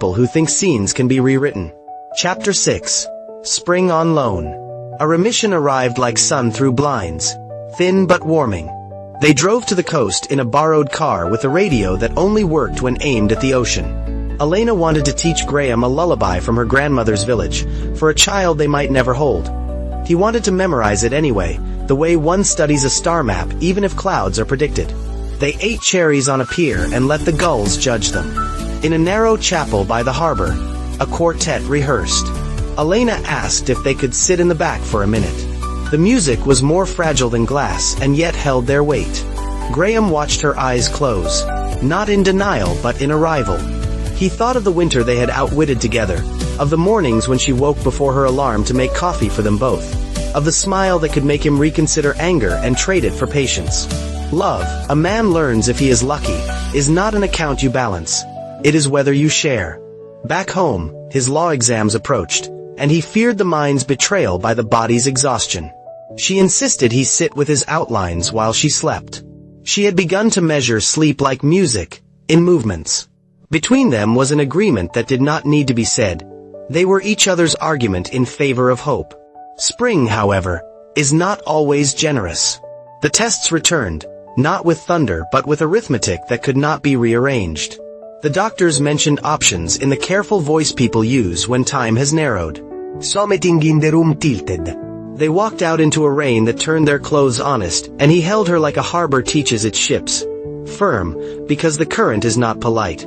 people who think scenes can be rewritten. Chapter 6. Spring on Loan. A remission arrived like sun through blinds, thin but warming. They drove to the coast in a borrowed car with a radio that only worked when aimed at the ocean. Elena wanted to teach Graham a lullaby from her grandmother's village, for a child they might never hold. He wanted to memorize it anyway, the way one studies a star map even if clouds are predicted. They ate cherries on a pier and let the gulls judge them. In a narrow chapel by the harbor, a quartet rehearsed. Elena asked if they could sit in the back for a minute. The music was more fragile than glass and yet held their weight. Graham watched her eyes close, not in denial but in arrival. He thought of the winter they had outwitted together, of the mornings when she woke before her alarm to make coffee for them both, of the smile that could make him reconsider anger and trade it for patience. Love, a man learns if he is lucky, is not an account you balance. It is whether you share. Back home, his law exams approached, and he feared the mind's betrayal by the body's exhaustion. She insisted he sit with his outlines while she slept. She had begun to measure sleep like music, in movements. Between them was an agreement that did not need to be said. They were each other's argument in favor of hope. Spring, however, is not always generous. The tests returned, not with thunder but with arithmetic that could not be rearranged. The doctors mentioned options in the careful voice people use when time has narrowed. Something in the room tilted. They walked out into a rain that turned their clothes honest, and he held her like a harbor teaches its ships. Firm, because the current is not polite.